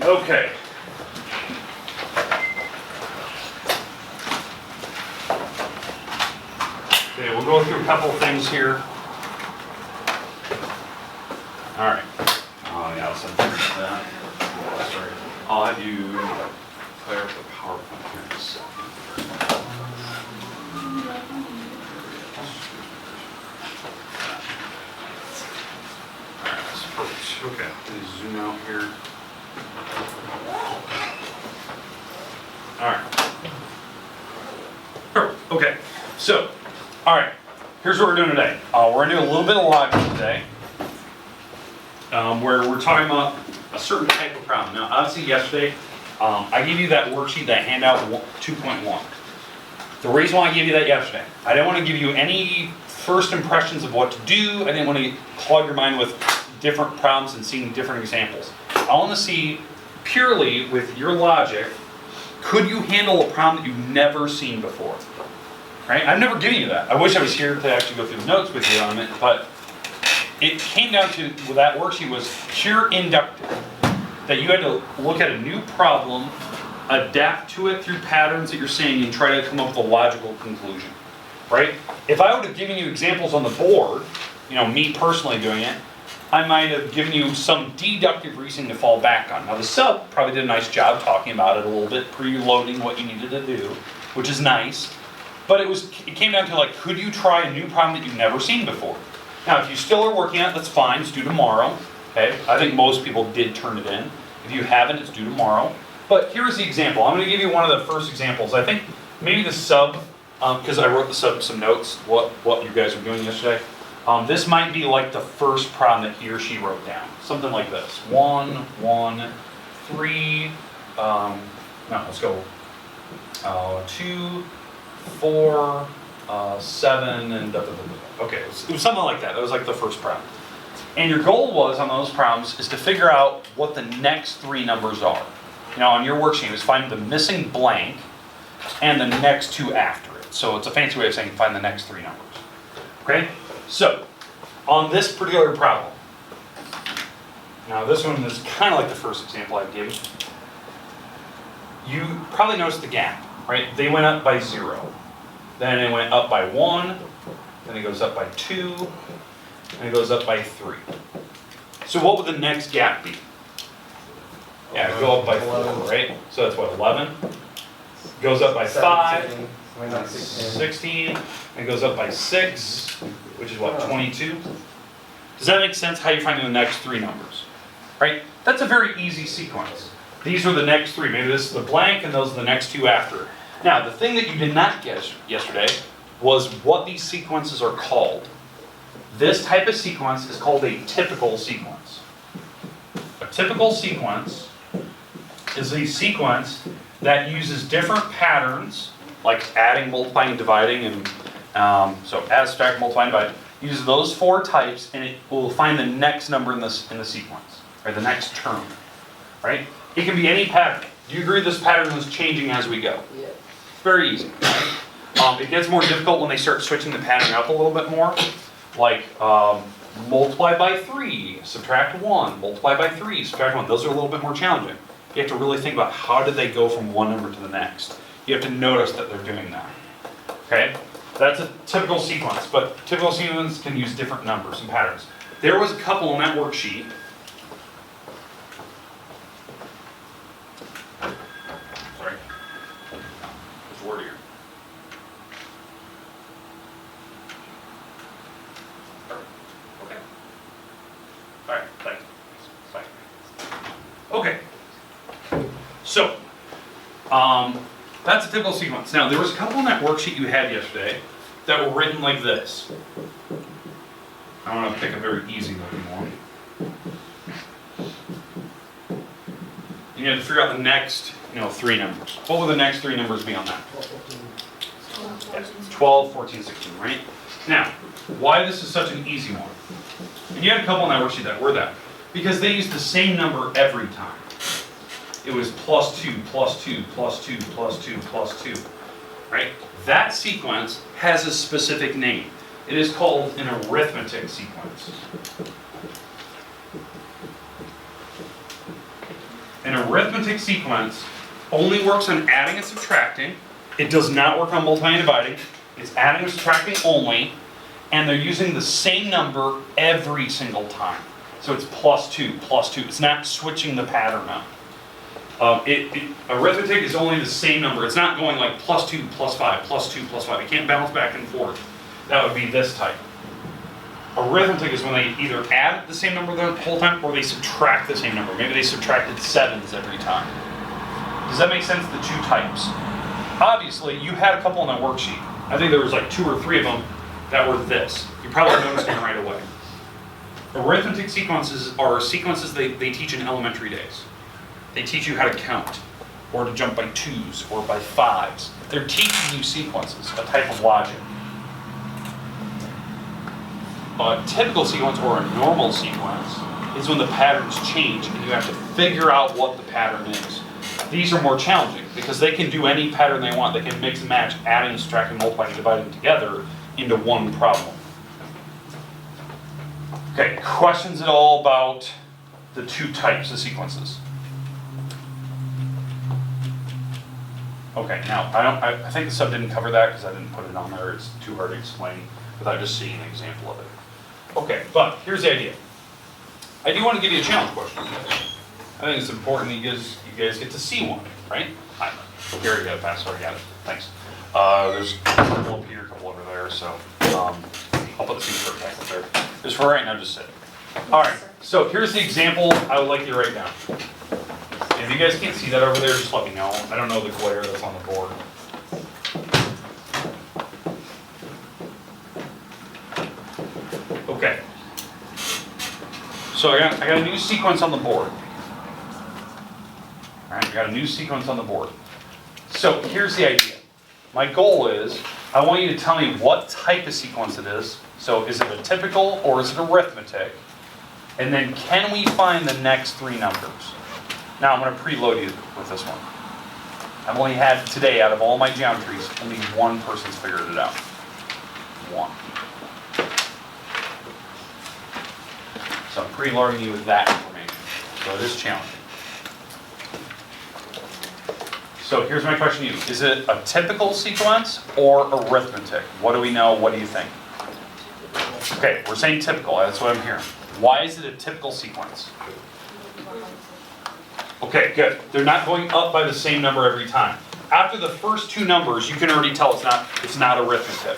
Okay. Okay, we'll go through a couple things here. All right. Oh yeah, let's finish that. Sorry. I'll have you clear up the PowerPoint here in a second. All right, that's perfect. Okay, let me zoom out here. All right. Perfect. Okay, so, all right, here's what we're doing today. We're going to do a little bit of logic today, where we're talking about a certain type of problem. Now, obviously yesterday, I gave you that worksheet, that handout 2.1. The reason why I gave you that yesterday, I didn't want to give you any first impressions of what to do. I didn't want to clog your mind with different problems and seeing different examples. I want to see purely with your logic, could you handle a problem that you've never seen before? Right? I've never given you that. I wish I was here to actually go through the notes with you on it, but it came down to, well, that worksheet was pure inductive. That you had to look at a new problem, adapt to it through patterns that you're seeing, and try to come up with a logical conclusion. Right? If I would have given you examples on the board, me personally doing it, I might have given you some deductive reasoning to fall back on. Now the sub probably did a nice job talking about it a little bit, preloading what you needed to do, which is nice. But it came down to like, could you try a new problem that you've never seen before? Now if you still are working on it, that's fine, it's due tomorrow. Okay? I think most people did turn it in. If you haven't, it's due tomorrow. But here's the example. I'm going to give you one of the first examples. I think maybe the sub, because I wrote the sub some notes, what you guys were doing yesterday. This might be like the first problem that he or she wrote down. Something like this. 1, 1, 3, no, let's go 2, 4, 7, and da, da, da, da. Okay, it was something like that. That was like the first problem. And your goal was on those problems is to figure out what the next 3 numbers are. On your worksheet is find the missing blank and the next 2 after it. So it's a fancy way of saying find the next 3 numbers. Okay? So, on this particular problem, now this one is kind of like the first example I've given. You probably noticed the gap, right? They went up by 0. Then it went up by 1. Then it goes up by 2. And it goes up by 3. So what would the next gap be? Yeah, go up by 4, right? So that's what, 11? Goes up by 5. 16, and goes up by 6, which is what, 22? Does that make sense how you're finding the next 3 numbers? Right? That's a very easy sequence. These are the next 3. Maybe this is the blank, and those are the next 2 after. Now, the thing that you did not get yesterday was what these sequences are called. This type of sequence is called a typical sequence. A typical sequence is a sequence that uses different patterns, like adding, multiplying, and dividing, and so add, subtract, multiply, and divide. Use those 4 types, and it will find the next number in the sequence, or the next term, right? It can be any pattern. Do you agree this pattern is changing as we go? Yeah. It's very easy. Right? It gets more difficult when they start switching the pattern up a little bit more, like multiply by 3, subtract 1, multiply by 3, subtract 1. Those are a little bit more challenging. You have to really think about how did they go from one number to the next. You have to notice that they're doing that. Okay? That's a typical sequence, but typical sequence can use different numbers and patterns. There was a couple on that worksheet. Sorry. There's a word here. Okay. All right, thanks. Fine. Okay. So, that's a typical sequence. Now, there was a couple in that worksheet you had yesterday that were written like this. I want to pick a very easy looking one. You had to figure out the next, 3 numbers. What would the next 3 numbers be on that? 12, 14, 16, right? Now, why this is such an easy one? And you had a couple in that worksheet that were that. Because they used the same number every time. It was plus 2, plus 2, plus 2, plus 2, plus 2, right? That sequence has a specific name. It is called an arithmetic sequence. An arithmetic sequence only works on adding and subtracting. It does not work on multiplying and dividing. It's adding and subtracting only, and they're using the same number every single time. So it's plus 2, plus 2. It's not switching the pattern up. Arithmetic is only the same number. It's not going like plus 2, plus 5, plus 2, plus 5. It can't bounce back and forth. That would be this type. Arithmetic is when they either add the same number the whole time or they subtract the same number. Maybe they subtracted 7s every time. Does that make sense? The two types. Obviously, you had a couple on that worksheet. I think there was like 2 or 3 of them that were this. You probably noticed them right away. Arithmetic sequences are sequences they teach in elementary days. They teach you how to count, or to jump by 2s, or by 5s. They're teaching you sequences, a type of logic. A typical sequence, or a normal sequence, is when the patterns change and you have to figure out what the pattern is. These are more challenging because they can do any pattern they want. They can mix and match, adding, subtracting, multiplying, and dividing together into one problem. Okay, questions at all about the two types of sequences? Okay, now I think the sub didn't cover that because I didn't put it on there. It's too hard to explain without just seeing an example of it. Okay, but here's the idea. I do want to give you a challenge question. I think it's important that you guys get to see one, right? Gary got it fast, so I got it. Thanks. There's a couple up here, a couple over there, so I'll put the secret back up there. Just for right now, just sit. All right, so here's the example I would like you to write down. If you guys can't see that over there, just let me know. I don't know the glare that's on the board. Okay. So I got a new sequence on the board. All right, I got a new sequence on the board. So here's the idea. My goal is, I want you to tell me what type of sequence it is. So is it a typical or is it arithmetic? And then can we find the next 3 numbers? Now I'm going to preload you with this one. I've only had today, out of all my geometries, only one person's figured it out. One. So I'm preloading you with that information. So it is challenging. So here's my question to you. Is it a typical sequence or arithmetic? What do we know? What do you think? Okay, we're saying typical. That's what I'm hearing. Why is it a typical sequence? Okay, good. They're not going up by the same number every time. After the first 2 numbers, you can already tell it's not arithmetic.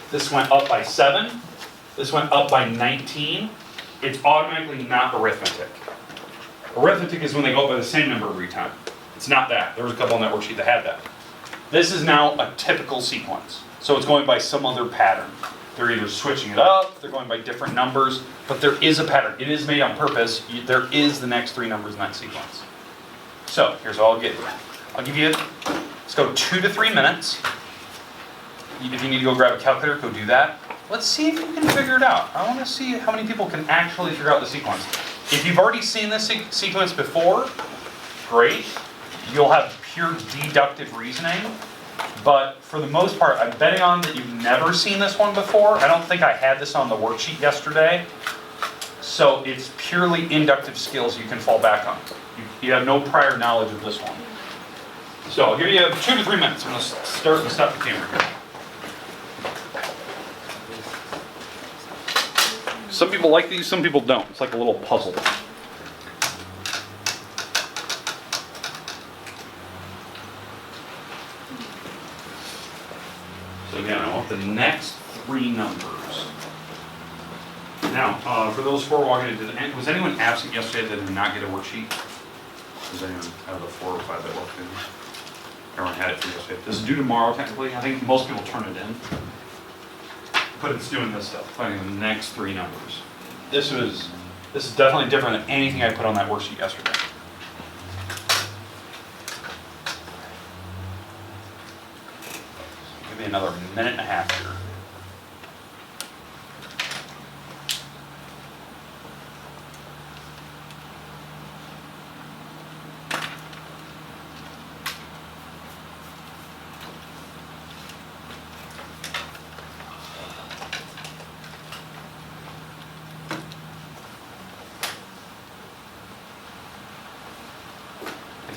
This went up by 7. This went up by 19. It's automatically not arithmetic. Arithmetic is when they go up by the same number every time. It's not that. There was a couple on that worksheet that had that. This is now a typical sequence. So it's going by some other pattern. They're either switching it up, they're going by different numbers, but there is a pattern. It is made on purpose. There is the next 3 numbers in that sequence. So here's what I'll get you. I'll give you, let's go 2 to 3 minutes. If you need to go grab a calculator, go do that. Let's see if you can figure it out. I want to see how many people can actually figure out the sequence. If you've already seen this sequence before, great. You'll have pure deductive reasoning. But for the most part, I'm betting on that you've never seen this one before. I don't think I had this on the worksheet yesterday. So it's purely inductive skills you can fall back on. You have no prior knowledge of this one. So here you have 2 to 3 minutes. I'm going to start and stop the camera here. Some people like these, some people don't. It's like a little puzzle. So again, I want the next 3 numbers. Now, for those 4 walking into the end, was anyone absent yesterday that did not get a worksheet? Was anyone out of the 4 or 5 that walked in? Everyone had it for yesterday. This is due tomorrow, technically. I think most people turn it in. But it's doing this stuff, finding the next 3 numbers. This is definitely different than anything I put on that worksheet yesterday. Give me another minute and a half here.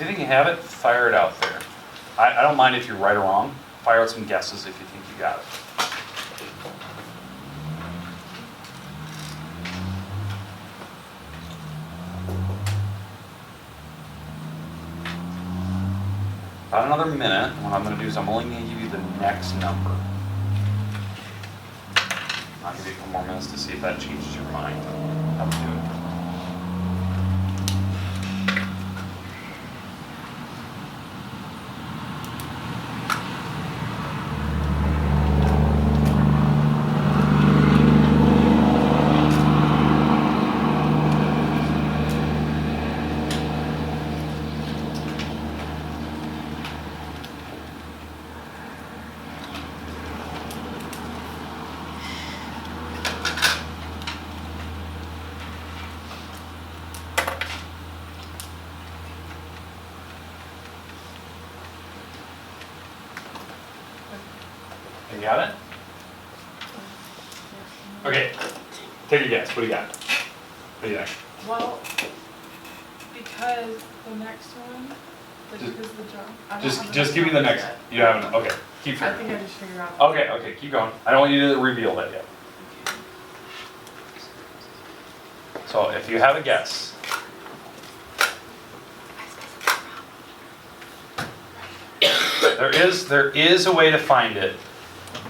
If you think you have it, fire it out there. I don't mind if you're right or wrong. Fire out some guesses if you think you got it. About another minute, what I'm going to do is I'm only going to give you the next number. I'll give you a couple more minutes to see if that changes your mind. How to do it. You got it? Okay, take a guess. What do you got? What do you think? Well, because the next one, like, Just- because the jump. I don't have Just the give me the numbers next. yet. You haven't. Okay, keep I figuring. think I just figured out. Okay, keep going. I don't want you to reveal that yet. So if you have a guess, there is a way to find it,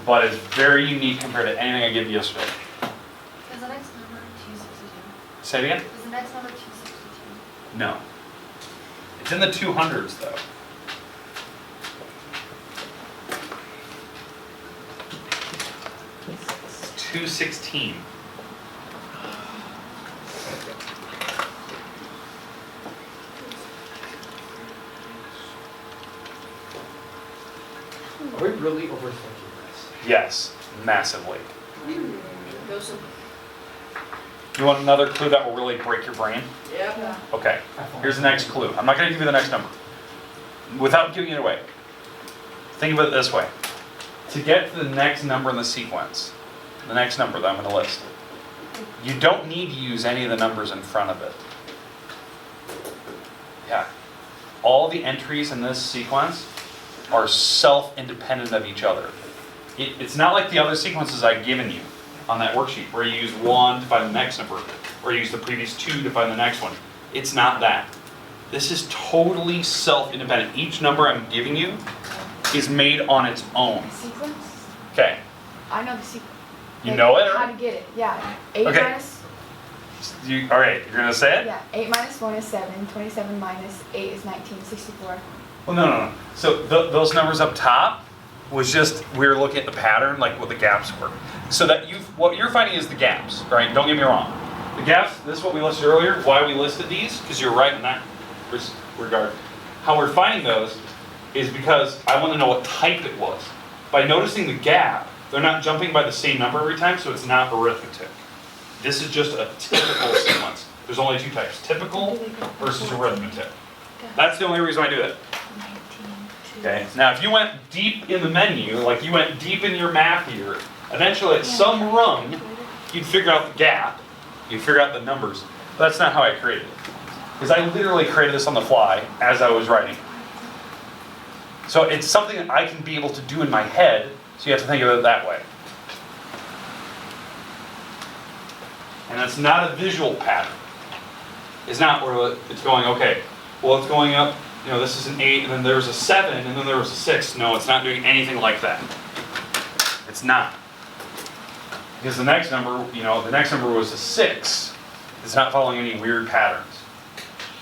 but it's very unique compared to anything I gave you yesterday. Is the next number 262? Say it again? Is the next number 262? No. It's in the 200s though. It's 216. Are we really overthinking this? Yes, massively. Go some. You want another clue that will really break your brain? Yeah. Okay, here's the next clue. I'm not going to give you the next number. Without giving it away. Think of it this way. To get to the next number in the sequence, the next number that I'm going to list, you don't need to use any of the numbers in front of it. Yeah. All the entries in this sequence are self-independent of each other. It's not like the other sequences I've given you on that worksheet where you use 1 to find the next number, or you use the previous 2 to find the next one. It's not that. This is totally self-independent. Each number I'm giving you is made on its own. Sequence? Okay, I know the sequence. you know it? How to get it? Yeah. 8 Okay. minus. All right, you're gonna say it? Yeah. 8 minus 1 is 7. 27 minus 8 is 19. 64. Well, no. So those numbers up top was just, we were looking at the pattern, like what the gaps were. So that what you're finding is the gaps, right? Don't get me wrong. The gaps, this is what we listed earlier, why we listed these, because you're right in that regard. How we're finding those is because I want to know what type it was. By noticing the gap, they're not jumping by the same number every time, so it's not arithmetic. This is just a typical sequence. There's only two types, typical versus arithmetic. That's the only reason I do that. Okay. Now, if you went deep in the menu, like you went deep in your math here, eventually at some rung, you'd figure out the gap, you'd figure out the numbers. But that's not how I created it. Because I literally created this on the fly as I was writing. So it's something that I can be able to do in my head, so you have to think of it that way. And it's not a visual pattern. It's not where it's going, okay, well, it's going up, this is an 8, and then there's a 7, and then there was a 6. No, it's not doing anything like that. It's not. Because the next number was a 6. It's not following any weird patterns,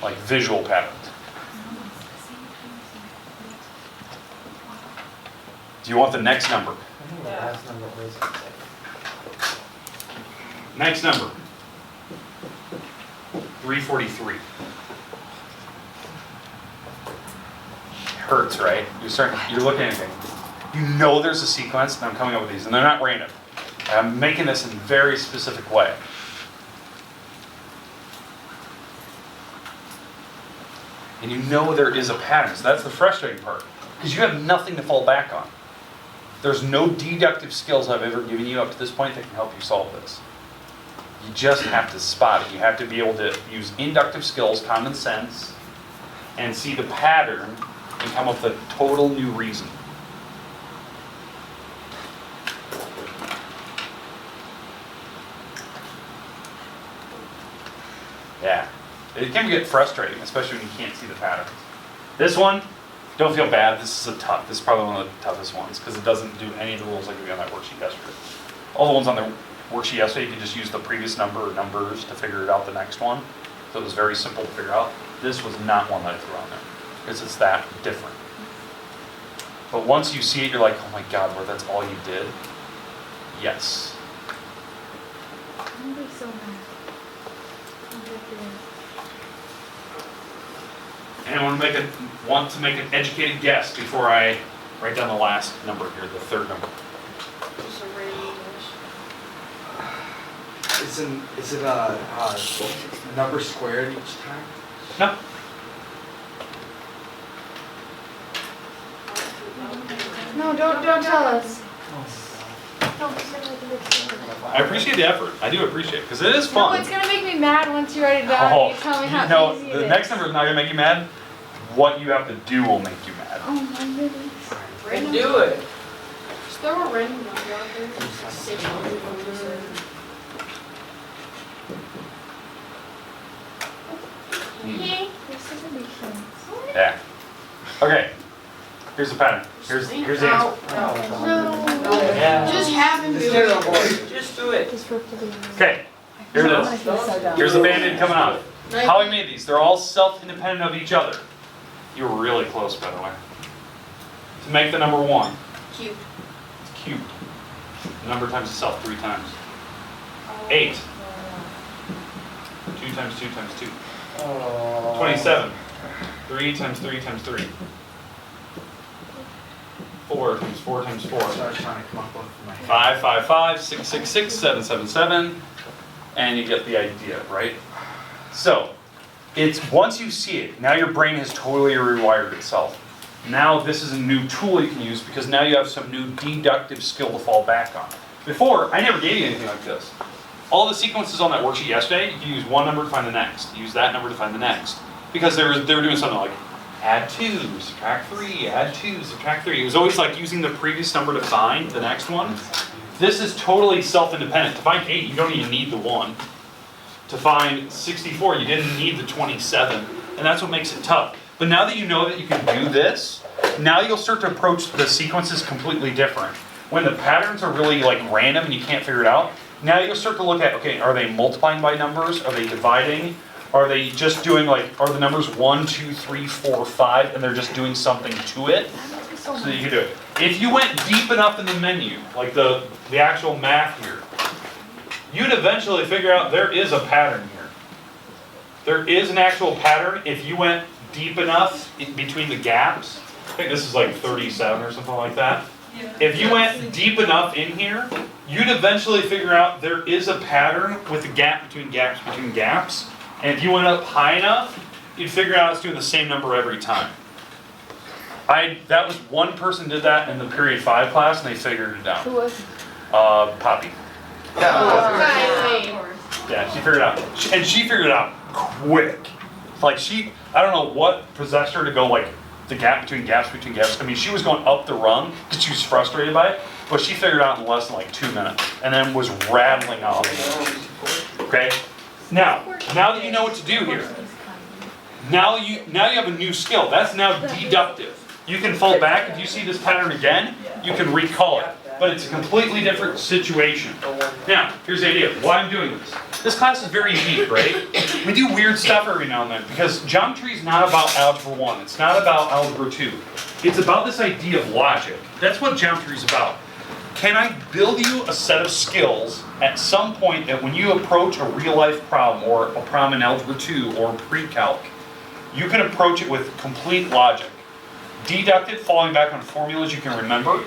like visual patterns. Do you want the next number? I know the last number was. Next number. 343. Hurts, right? You're looking at it. You know there's a sequence, and I'm coming up with these, and they're not random. I'm making this in a very specific way. And you know there is a pattern, so that's the frustrating part. Because you have nothing to fall back on. There's no deductive skills I've ever given you up to this point that can help you solve this. You just have to spot it. You have to be able to use inductive skills, common sense, and see the pattern and come up with a total new reason. Yeah, it can get frustrating, especially when you can't see the patterns. This one, don't feel bad. This is this is probably one of the toughest ones because it doesn't do any of the rules like we did on that worksheet yesterday. All the ones on the worksheet yesterday, you can just use the previous number or numbers to figure it out the next one. So it was very simple to figure out. This was not one that I threw on there because it's that different. But once you see it, you're like, oh my God, where that's all you did? Yes. I'm gonna be so mad. Anyone want to make an educated guess before I write down the last number here, the third number? Just a random guess. Is it a number squared each time? No. No, don't tell us. I appreciate the effort. I do appreciate it because it is No, fun. it's gonna make me mad once you write it down and you tell me how no, easy it the is. next number is not gonna make you mad. What you have to do will make you mad. Oh my goodness. Random. Do it. Just throw a random number out there. 647. This is a big chance. Yeah. Okay. Here's the pattern. Here's the answer. No. Yeah. Just have him do Just do it, it. boy. Just do it. Just rip the video. Okay. Here it I is. feel so dumb. Here's the band-aid coming out. How we made these. They're all self-independent of each other. You were really close, by the way. To make the number 1, Cute. it's cubed. Number times itself 3 times. 8. 2 times 2 times 2. Oh. 27. 3 times 3 times 3. 4 times 4 times 4. So I was trying to come up with my head. 5, 5, 5, 6, 6, 6, 7, 7, 7. And you get the idea, right? So, it's once you see it, now your brain has totally rewired itself. Now this is a new tool you can use because now you have some new deductive skill to fall back on. Before, I never gave you anything like this. All the sequences on that worksheet yesterday, you can use one number to find the next. Use that number to find the next. Because they were doing something like add 2, subtract 3, add 2, subtract 3. It was always like using the previous number to find the next one. This is totally self-independent. To find 8, you don't even need the 1. To find 64, you didn't need the 27. And that's what makes it tough. But now that you know that you can do this, now you'll start to approach the sequences completely different. When the patterns are really like random and you can't figure it out, now you'll start to look at, okay, are they multiplying by numbers? Are they dividing? Are they just doing like, are the numbers 1, 2, 3, 4, 5, and they're just doing something to it? So that you can do it. If you went deep enough in the menu, like the actual math here, you'd eventually figure out there is a pattern here. There is an actual pattern if you went deep enough in between the gaps. I think this is like 37 or something like that. If you went deep enough in here, you'd eventually figure out there is a pattern with a gap between gaps between gaps. And if you went up high enough, you'd figure out it's doing the same number every time. That was one person did that in the period 5 class, and they figured it out. Who was? Poppy. Yeah. Yeah, she figured it out. And she figured it out quick. Like I don't know what possessed her to go like the gap between gaps between gaps. I mean, she was going up the rung because she was frustrated by it, but she figured it out in less than like 2 minutes and then was rattling off. Okay? Now that you know what to do here, now you have a new skill. That's now deductive. You can fall back. If you see this pattern again, you can recall it. But it's a completely different situation. Now, here's the idea. Why I'm doing this. This class is very deep, right? We do weird stuff every now and then because geometry is not about algebra 1. It's not about algebra 2. It's about this idea of logic. That's what geometry is about. Can I build you a set of skills at some point that when you approach a real-life problem or a problem in algebra 2 or pre-calc, you can approach it with complete logic. Deductive, falling back on formulas you can remember.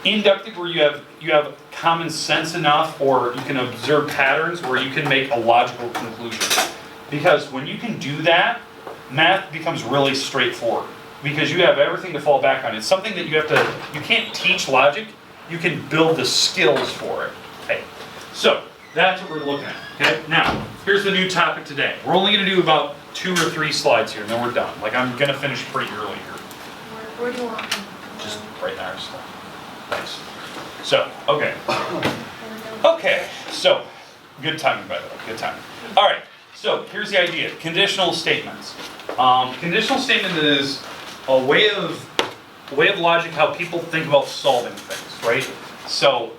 Inductive, where you have common sense enough, or you can observe patterns where you can make a logical conclusion. Because when you can do that, math becomes really straightforward. Because you have everything to fall back on. It's something that you can't teach logic, you can build the skills for it. Okay, so that's what we're looking at. Okay, now here's the new topic today. We're only going to do about 2 or 3 slides here, and then we're done. Like, I'm gonna finish pretty early here. Where do you want? Just right there. So. Nice. So, okay. Okay, so, good timing, by the way, good timing. All right, so here's the idea, conditional statements. Conditional statement is a way of logic how people think about solving things, right? So,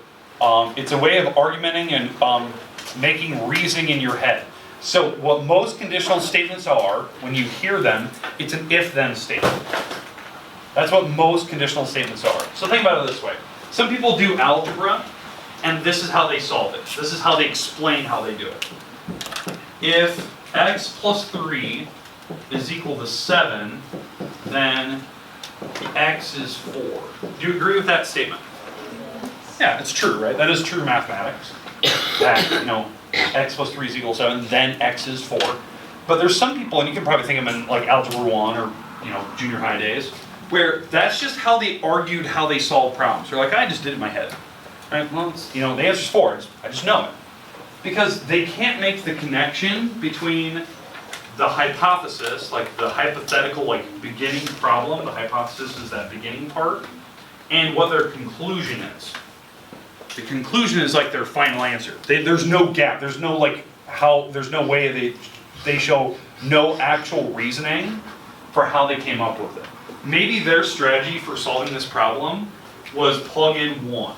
it's a way of argumenting and making reasoning in your head. So what most conditional statements are, when you hear them, it's an if-then statement. That's what most conditional statements are. So think about it this way. Some people do algebra, and this is how they solve it. This is how they explain how they do it. If x plus 3 is equal to 7, then x is 4. Do you agree with that statement? Yeah, it's true, right? That is true mathematics. That, you know, x plus 3 is equal to 7, then x is 4. But there's some people, and you can probably think of them in like Algebra 1 or, you know, junior high days, where that's just how they argued how they solved problems. They're like, I just did it in my head. Right? Well, you know, the answer's 4. I just know it. Because they can't make the connection between the hypothesis, like the hypothetical, like beginning problem, the hypothesis is that beginning part, and what their conclusion is. The conclusion is like their final answer. There's no gap. There's no like there's no way they show no actual reasoning for how they came up with it. Maybe their strategy for solving this problem was plug in 1.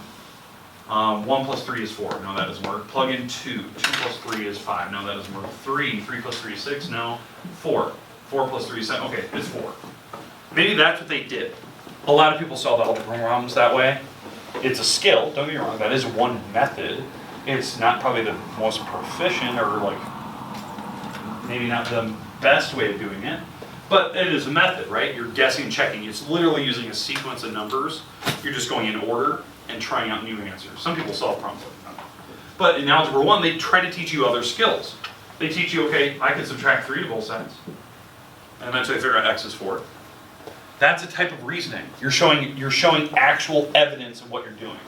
1 plus 3 is 4. No, that doesn't work. Plug in 2. 2 plus 3 is 5. No, that doesn't work. 3. 3 plus 3 is 6. No. 4. 4 plus 3 is 7. Okay, it's 4. Maybe that's what they did. A lot of people solve algebra problems that way. It's a skill, don't get me wrong. That is one method. It's not probably the most proficient or like maybe not the best way of doing it. But it is a method, right? You're guessing, checking. It's literally using a sequence of numbers. You're just going in order and trying out new answers. Some people solve problems like that. But in Algebra 1, they try to teach you other skills. They teach you, okay, I can subtract 3 to both sides. And eventually figure out x is 4. That's a type of reasoning. You're showing actual evidence of what you're doing.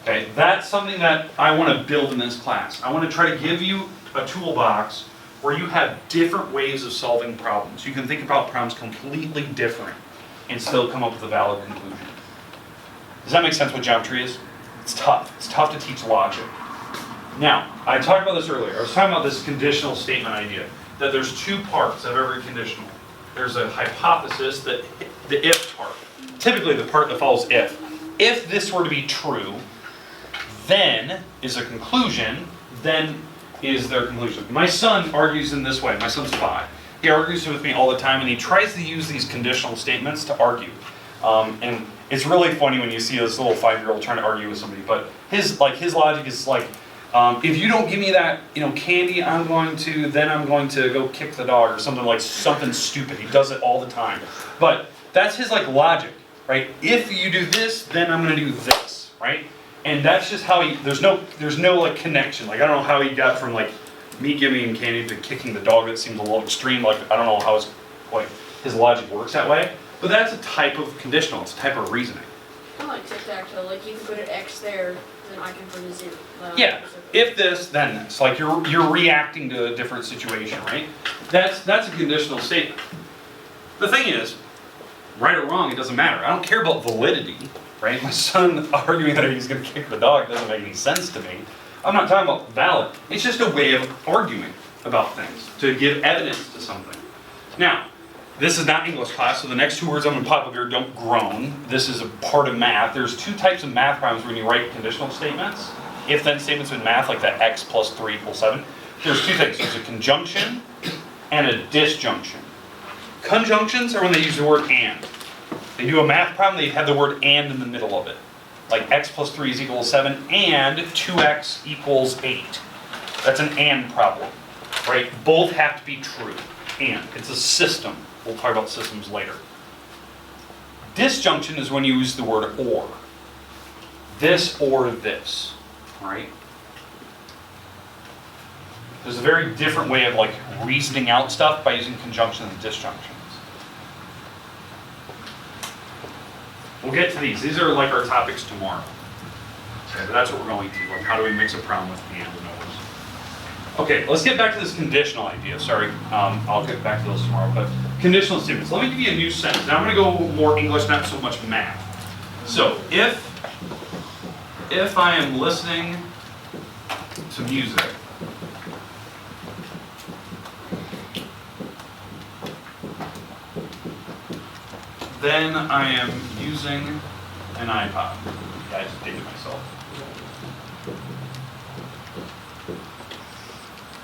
Okay, that's something that I want to build in this class. I want to try to give you a toolbox where you have different ways of solving problems. You can think about problems completely different and still come up with a valid conclusion. Does that make sense what geometry is? It's tough. It's tough to teach logic. Now, I talked about this earlier. I was talking about this conditional statement idea, that there's 2 parts of every conditional. There's a hypothesis, that the if part. Typically the part that follows if. If this were to be true, then is a conclusion, then is their conclusion. My son argues in this way. My son's 5. He argues with me all the time, and he tries to use these conditional statements to argue. And it's really funny when you see this little 5-year-old trying to argue with somebody. But his logic is like, if you don't give me that, you know, candy, then I'm going to go kick the dog or something stupid. He does it all the time. But that's his like logic, right? If you do this, then I'm going to do this, right? And that's just how there's no like connection. Like I don't know how he got from like me giving him candy to kicking the dog. That seems a little extreme. Like I don't know how his logic works that way. But that's a type of conditional. It's a type of reasoning. I like tic-tac-toe, like you can put an X there, then I can put a 0. Yeah, if this, then this. Like you're reacting to a different situation, right? That's a conditional statement. The thing is, right or wrong, it doesn't matter. I don't care about validity, right? My son arguing that he's going to kick the dog doesn't make any sense to me. I'm not talking about valid. It's just a way of arguing about things, to give evidence to something. Now, this is not English class, so the next 2 words I'm going to pop up here don't groan. This is a part of math. There's 2 types of math problems when you write conditional statements. If-then statements in math, like that x plus 3 equals 7. There's 2 things. There's a conjunction and a disjunction. Conjunctions are when they use the word and. They do a math problem, they have the word and in the middle of it. Like x plus 3 is equal to 7 and 2x equals 8. That's an and problem, right? Both have to be true. And. It's a system. We'll talk about systems later. Disjunction is when you use the word or. This or this, right? There's a very different way of like reasoning out stuff by using conjunctions and disjunctions. We'll get to these. These are like our topics tomorrow. Okay, but that's what we're going to. Like how do we mix a problem with and and Okay, let's get back to this conditional idea. Sorry, I'll get back to those tomorrow. But conditional statements. Let me give you a new sentence. Now I'm going to go more English, not so much math. So if I am listening to music, then I am using an iPod. I just dated myself.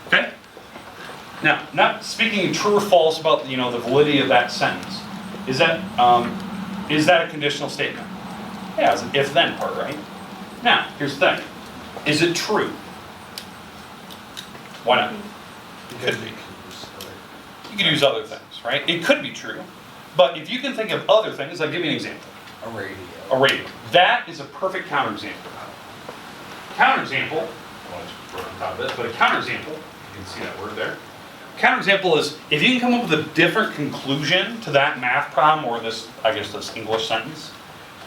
Okay? Now, not speaking true or false about the validity of that sentence. Is that a conditional statement? Yeah, it's an if-then part, right? Now, here's the thing. Is it true? Why not? Could be. You could use other things, right? It could be true. But if you can think of other things, I'll give you an example. A radio. A radio. That is a perfect counterexample. Counterexample, well, I just wrote on top of this, but a counterexample, you can see that word there. Counterexample is if you can come up with a different conclusion to that math problem or this English sentence,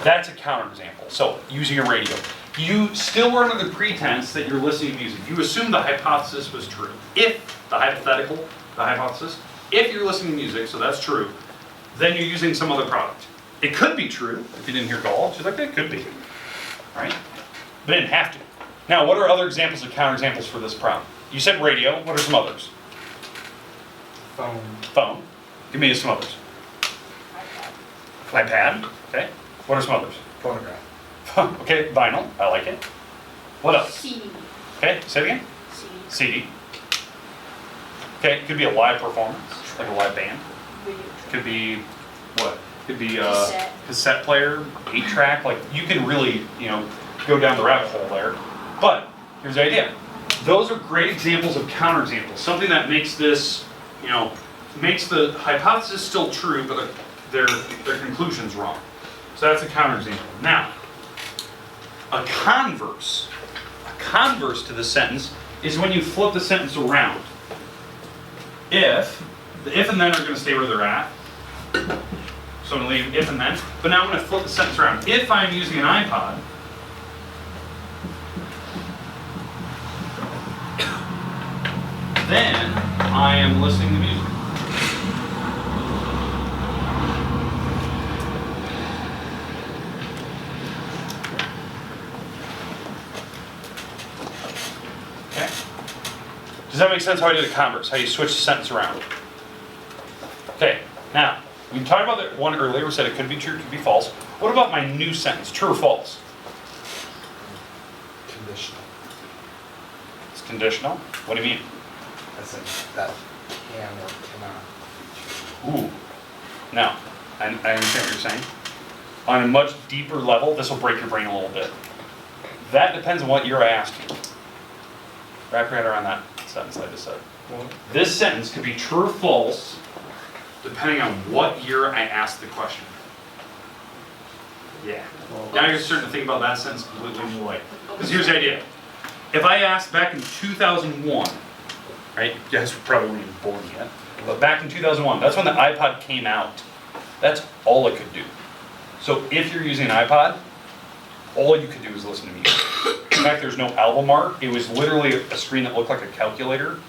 that's a counterexample. So, using a radio. You still were under the pretense that you're listening to music. You assumed the hypothesis was true. If the hypothesis, if you're listening to music, so that's true, then you're using some other product. It could be true, if you didn't hear Gall. She's like, it could be. Right? But it didn't have to. Now, what are other examples of counterexamples for this problem? You said radio. What are some others? Phone. Phone. Give me some others. iPad. Okay. What are some others? Phonograph. Okay, vinyl. I like it. What else? CD. Okay, say it again. CD. CD. Okay, it could be a live performance, like a live band. Video. Could be what? Could be a Cassette. cassette player, 8-track. Like you can really, go down the rabbit hole there. But here's the idea. Those are great examples of counterexamples. Something that makes this, makes the hypothesis still true, but their conclusion's wrong. So that's a counterexample. Now, a converse to the sentence is when you flip the sentence around. The if and then are going to stay where they're at. So I'm going to leave if and then. But now I'm going to flip the sentence around. If I'm using an iPod, then I am listening to music. Okay? Does that make sense how I did a converse? How you switch the sentence around? Okay, now, we talked about that one earlier. We said it could be true, it could be false. What about my new sentence? True or false? Conditional. It's conditional. What do you mean? That's like that can or cannot. Ooh. Now, I understand what you're saying. On a much deeper level, this will break your brain a little bit. That depends on what you're asking. Wrap your head around that sentence I just said. This sentence could be true or false, depending on what year I asked the question. Yeah. Now you're starting to think about that sentence completely new way. Because here's the idea. If I asked back in 2001, right? You guys were probably weren't even born yet. But back in 2001, that's when the iPod came out. That's all it could do. So if you're using an iPod, all you could do is listen to music. In fact, there's no album art. It was literally a screen that looked like a calculator,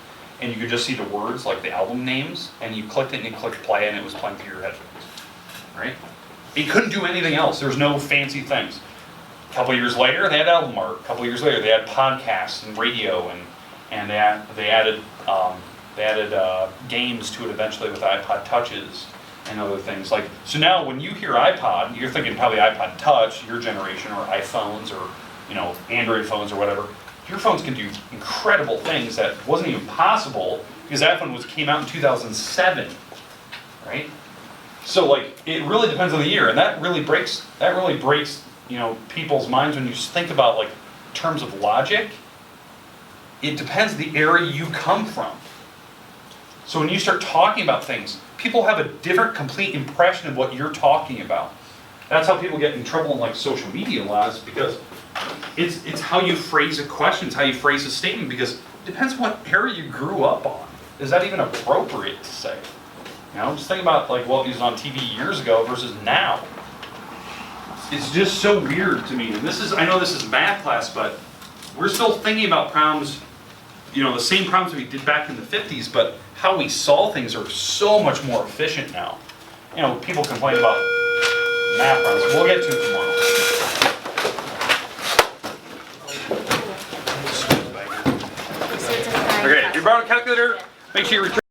and you could just see the words, like the album names, and you clicked it and you clicked play, and it was playing through your headphones. Right? It couldn't do anything else. There was no fancy things. A couple years later, they had album art. A couple years later, they had podcasts and radio, and they added games to it eventually with iPod Touches and other things. So now when you hear iPod, you're thinking probably iPod Touch, your generation, or iPhones, or Android phones or whatever. Your phones can do incredible things that wasn't even possible because that phone came out in 2007, right? So it really depends on the year, and that really breaks people's minds when you think about terms of logic. It depends the area you come from. So when you start talking about things, people have a different, complete impression of what you're talking about. That's how people get in trouble in social media laws, because it's how you phrase a question, it's how you phrase a statement, because it depends what area you grew up on. Is that even appropriate to say? Just think about what was on TV years ago versus now. It's just so weird to me. And I know this is math class, but we're still thinking about problems you know, the same problems we did back in the 50s, but how we solve things are so much more efficient now. You know, people complain about math problems. We'll get to it tomorrow. So it's a fine Okay, if you brought a calculator, make sure you return.